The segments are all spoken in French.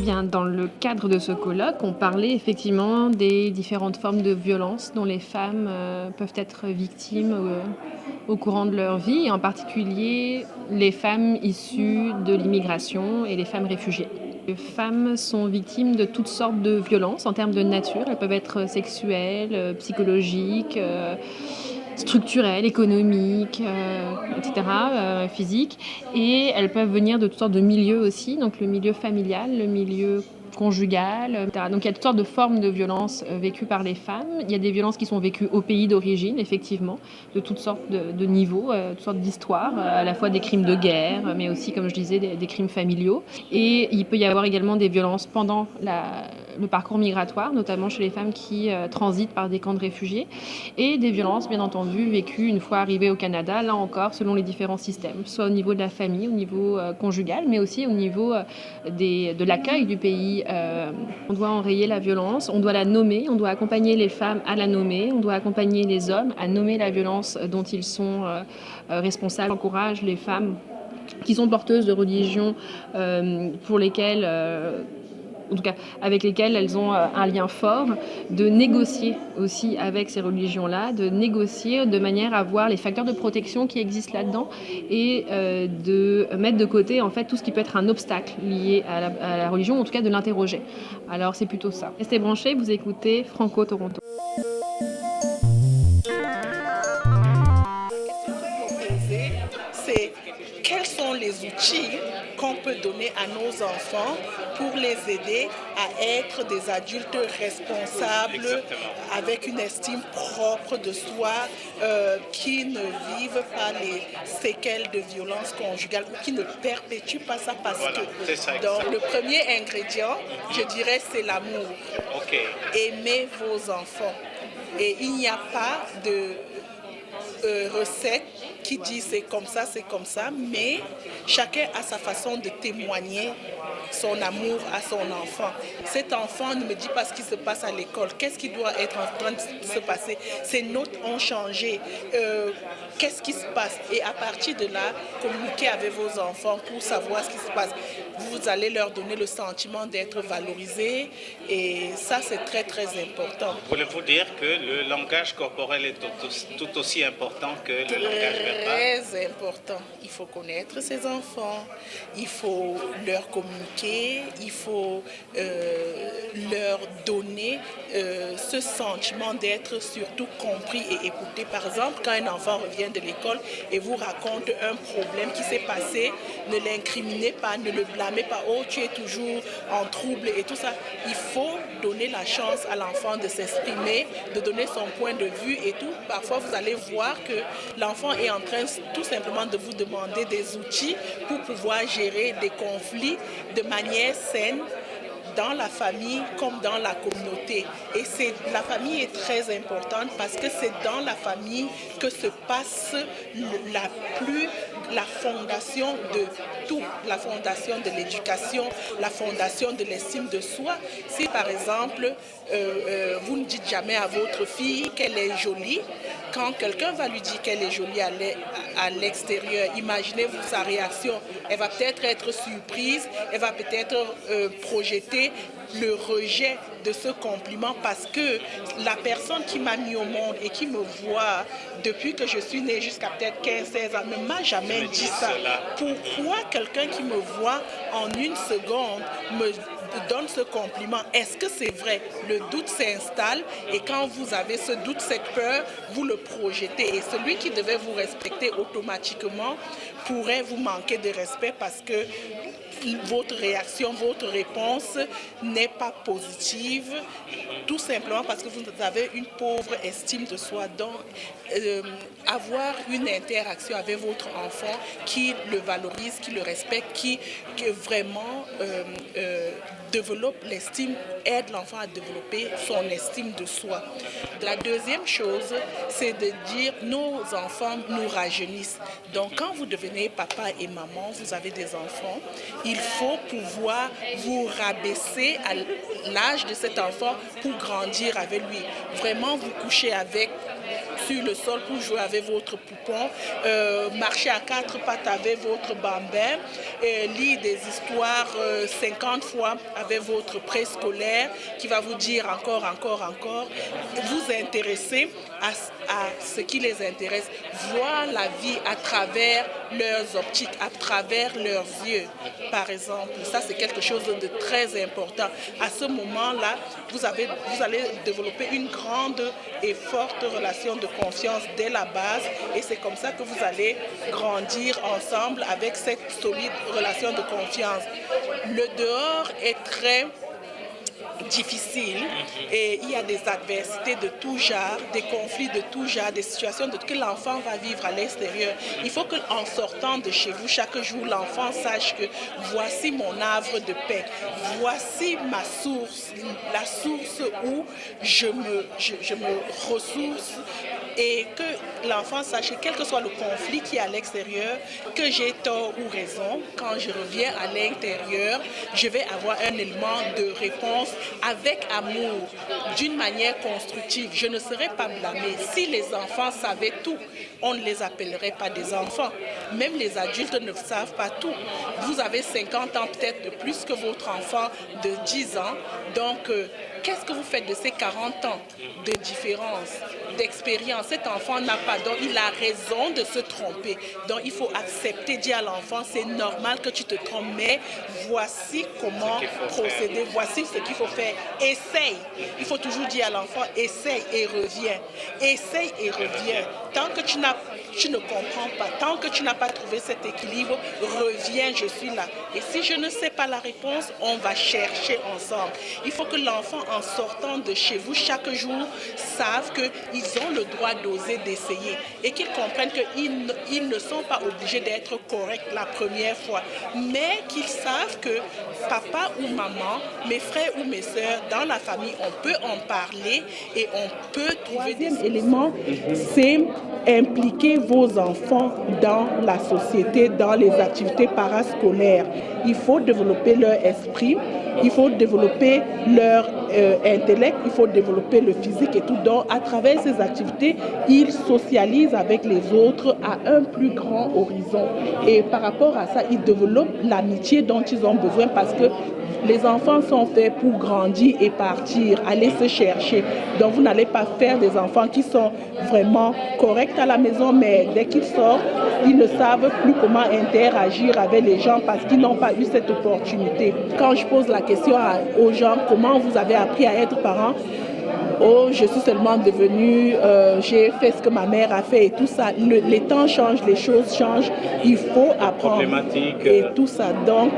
bien, dans le cadre de ce colloque, on parlait effectivement des différentes formes de violence dont les femmes peuvent être victimes au courant de leur vie, et en particulier les femmes issues de l'immigration et les femmes réfugiées. Les femmes sont victimes de toutes sortes de violences en termes de nature. Elles peuvent être sexuelles, psychologiques, structurelles, économiques, etc., physiques. Et elles peuvent venir de toutes sortes de milieux aussi, donc le milieu familial, le milieu conjugal, etc. Donc il y a toutes sortes de formes de violences vécues par les femmes. Il y a des violences qui sont vécues au pays d'origine, effectivement, de toutes sortes de niveaux, toutes sortes d'histoires, à la fois des crimes de guerre, mais aussi, comme je disais, des crimes familiaux. Et il peut y avoir également des violences pendant le parcours migratoire, notamment chez les femmes qui transitent par des camps de réfugiés, et des violences, bien entendu, vécues une fois arrivées au Canada, là encore, selon les différents systèmes, soit au niveau de la famille, au niveau conjugal, mais aussi au niveau de l'accueil du pays. On doit enrayer la violence, on doit la nommer, on doit accompagner les femmes à la nommer, on doit accompagner les hommes à nommer la violence dont ils sont responsables. On encourage les femmes qui sont porteuses de religions pour lesquelles en tout cas avec lesquelles elles ont un lien fort, de négocier aussi avec ces religions-là, de négocier de manière à voir les facteurs de protection qui existent là-dedans et de mettre de côté en fait tout ce qui peut être un obstacle lié à la religion, en tout cas de l'interroger. Alors c'est plutôt ça. Restez branchés, vous écoutez Franco Toronto. C'est quels sont les outils qu'on peut donner à nos enfants pour les aider à être des adultes responsables. Exactement. Avec une estime propre de soi, qui ne vivent pas les séquelles de violence conjugale ou qui ne perpétuent pas ça parce que donc, le premier ingrédient, je dirais, c'est l'amour. Okay. Aimez vos enfants. Et il n'y a pas de recette qui dit c'est comme ça, mais chacun a sa façon de témoigner son amour à son enfant. Cet enfant ne me dit pas ce qui se passe à l'école. Qu'est-ce qui doit être en train de se passer? Ses notes ont changé. Qu'est-ce qui se passe? Et à partir de là, communiquez avec vos enfants pour savoir ce qui se passe. Vous allez leur donner le sentiment d'être valorisés et ça, c'est très, très important. Voulez-vous dire que le langage corporel est tout aussi important que le langage verbal? Très important. Il faut connaître ses enfants, il faut leur communiquer, il faut leur donner ce sentiment d'être surtout compris et écouté. Par exemple, quand un enfant revient de l'école et vous raconte un problème qui s'est passé, ne l'incriminez pas, ne le blâmez pas. Oh, tu es toujours en trouble et tout ça. Il faut donner la chance à l'enfant de s'exprimer, de donner son point de vue et tout. Parfois, vous allez voir que l'enfant est en train tout simplement de vous demander des outils pour pouvoir gérer des conflits de manière saine dans la famille comme dans la communauté. Et la famille est très importante parce que c'est dans la famille que se passe la fondation de tout, la fondation de l'éducation, la fondation de l'estime de soi. Si par exemple, vous ne dites jamais à votre fille qu'elle est jolie, quand quelqu'un va lui dire qu'elle est jolie à l'extérieur, imaginez-vous sa réaction. Elle va peut-être être surprise, elle va peut-être projeter le rejet de ce compliment parce que la personne qui m'a mis au monde et qui me voit depuis que je suis née jusqu'à peut-être 15-16 ans ne m'a jamais dit ça. Pourquoi quelqu'un qui me voit en une seconde me donne ce compliment? Est-ce que c'est vrai? Le doute s'installe et quand vous avez ce doute, cette peur, vous le projetez. Et celui qui devait vous respecter automatiquement pourrait vous manquer de respect parce que votre réaction, votre réponse n'est pas positive, tout simplement parce que vous avez une pauvre estime de soi. Donc, avoir une interaction avec votre enfant qui le valorise, qui le respecte, qui vraiment développe l'estime, aide l'enfant à développer son estime de soi. La deuxième chose, c'est de dire nos enfants nous rajeunissent. Donc, quand vous devenez papa et maman, vous avez des enfants, il faut pouvoir vous rabaisser à l'âge de cet enfant pour grandir avec lui. Vraiment vous coucher avec sur le sol pour jouer avec votre poupon, marcher à quatre pattes avec votre bambin, lire des histoires 50 fois avec votre préscolaire qui va vous dire encore, vous intéresser à ce qui les intéresse, voir la vie à travers leurs optiques, à travers leurs yeux, par exemple. Ça, c'est quelque chose de très important. À ce moment-là, vous allez développer une grande et forte relation de confiance dès la base et c'est comme ça que vous allez grandir ensemble avec cette solide relation de confiance. Le dehors est très difficile et il y a des adversités de tout genre, des conflits de tout genre, des situations que l'enfant va vivre à l'extérieur. Il faut qu'en sortant de chez vous chaque jour, l'enfant sache que voici mon havre de paix, voici ma source, la source où je me ressource et que l'enfant sache que quel que soit le conflit qui est à l'extérieur, que j'ai tort ou raison, quand je reviens à l'intérieur, je vais avoir un élément de réponse avec amour, d'une manière constructive. Je ne serai pas blâmée. Si les enfants savaient tout, on ne les appellerait pas des enfants. Même les adultes ne savent pas tout. Vous avez 50 ans peut-être de plus que votre enfant de 10 ans. Donc, qu'est-ce que vous faites de ces 40 ans de différence, d'expérience? Cet enfant n'a pas, donc il a raison de se tromper. Donc il faut accepter, dire à l'enfant, c'est normal que tu te trompes, mais voici comment procéder, voici ce qu'il faut faire. Essaye. Il faut toujours dire à l'enfant, essaye et reviens. Essaye et reviens. Tant que tu ne comprends pas, tant que tu n'as pas trouvé cet équilibre, reviens, je suis là. Et si je ne sais pas la réponse, on va chercher ensemble. Il faut que l'enfant, en sortant de chez vous chaque jour, savent qu'ils ont le droit d'oser, d'essayer et qu'ils comprennent qu'ils ne sont pas obligés d'être corrects la première fois, mais qu'ils savent que papa ou maman, mes frères ou mes sœurs, dans la famille, on peut en parler et on peut trouver des solutions. Élément, c'est impliquer vos enfants dans la société, dans les activités parascolaires. Il faut développer leur esprit, il faut développer leur intellect, il faut développer le physique et tout. Donc, à travers ces activités, ils socialisent avec les autres à un plus grand horizon. Et par rapport à ça, ils développent l'amitié dont ils ont besoin parce que les enfants sont faits pour grandir et partir, aller se chercher. Donc, vous n'allez pas faire des enfants qui sont vraiment corrects à la maison, mais dès qu'ils sortent, ils ne savent plus comment interagir avec les gens parce qu'ils n'ont pas eu cette opportunité. Quand je pose la question aux gens, comment vous avez appris à être parent? Oh, je suis seulement devenue, j'ai fait ce que ma mère a fait et tout ça. Les temps changent, les choses changent, il faut apprendre et tout ça. Donc,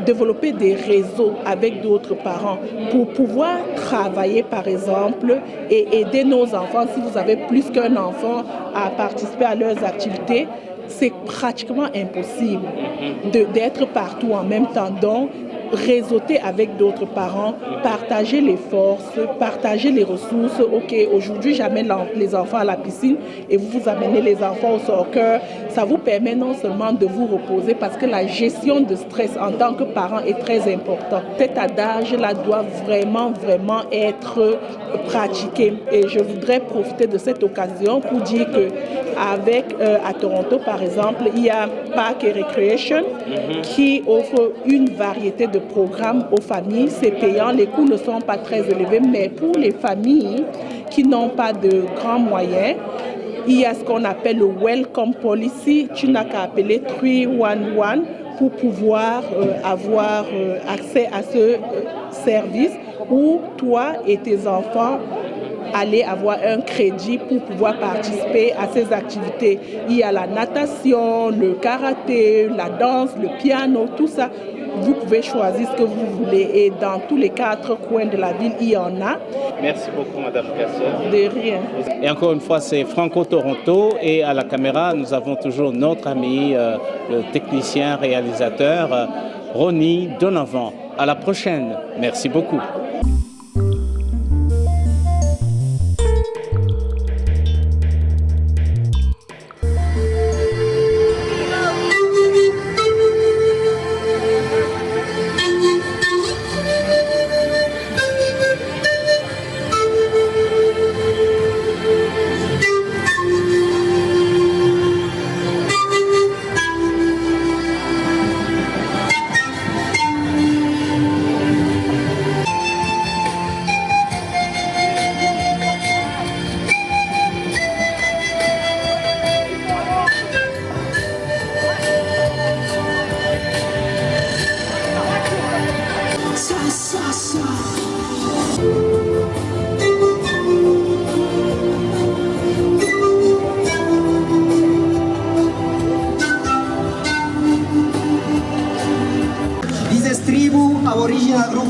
développer des réseaux avec d'autres parents pour pouvoir travailler, par exemple, et aider nos enfants, si vous avez plus qu'un enfant, à participer à leurs activités. C'est pratiquement impossible d'être partout en même temps. Donc, réseauter avec d'autres parents, partager les forces, partager les ressources. Ok, aujourd'hui j'amène les enfants à la piscine et vous amenez les enfants au soccer. Ça vous permet non seulement de vous reposer parce que la gestion de stress en tant que parent est très importante. Cet adage-là doit vraiment être pratiqué. Et je voudrais profiter de cette occasion pour dire que à Toronto, par exemple, il y a Park and Recreation qui offre une variété de programmes aux familles. C'est payant, les coûts ne sont pas très élevés, mais pour les familles qui n'ont pas de grands moyens, il y a ce qu'on appelle le Welcome Policy. Tu n'as qu'à appeler 311 pour pouvoir avoir accès à ce service où toi et tes enfants aller avoir un crédit pour pouvoir participer à ces activités. Il y a la natation, le karaté, la danse, le piano, tout ça. Vous pouvez choisir ce que vous voulez et dans tous les 4 coins de la ville, il y en a. Merci beaucoup, Madame Cassier. De rien. Et encore une fois, c'est Franco Toronto et à la caméra, nous avons toujours notre ami, le technicien réalisateur, Ronnie Donovan. À la prochaine. Merci beaucoup.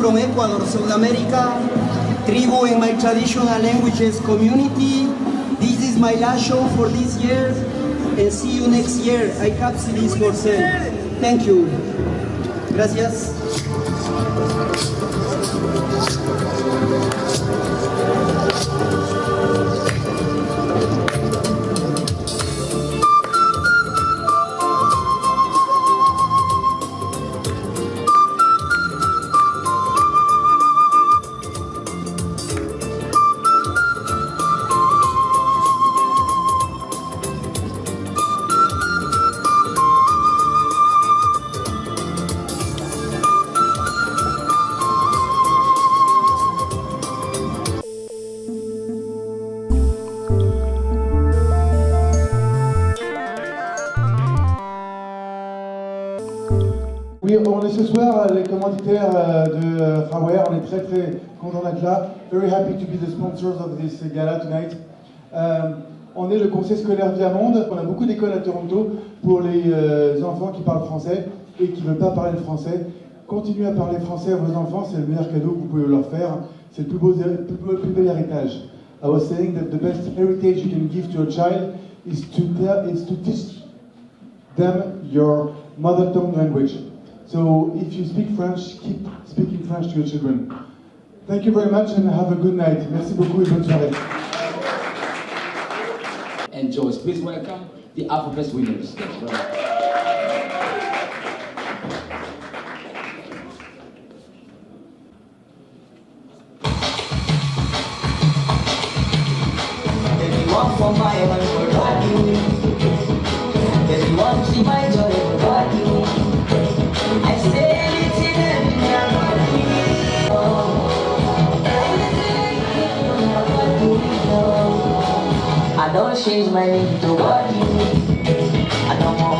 from Ecuador, South America, Tribu in my traditional languages community. This is my last show for this year, and see you next year. I capture this for sale. Thank you. Gracias. Oui, on est ce soir les commanditaires de Fraware. On est très contents d'être là. Very happy to be the sponsors of this gala tonight. On est le conseil scolaire Viamonde. On a beaucoup d'écoles à Toronto pour les enfants qui parlent français et qui ne veulent pas parler le français. Continuez à parler français à vos enfants, c'est le meilleur cadeau que vous pouvez leur faire. C'est le plus bel héritage. I was saying that the best heritage you can give to a child is to teach them your mother tongue language. So if you speak French, keep speaking French to your children. Thank you very much and have a good night. Merci beaucoup et bonne soirée. Enjoy. Please welcome the AfroFest winners. Everyone from my island will rock you. Everyone see my joy will rock you. I say anything and I don't change my name to what you. I don't want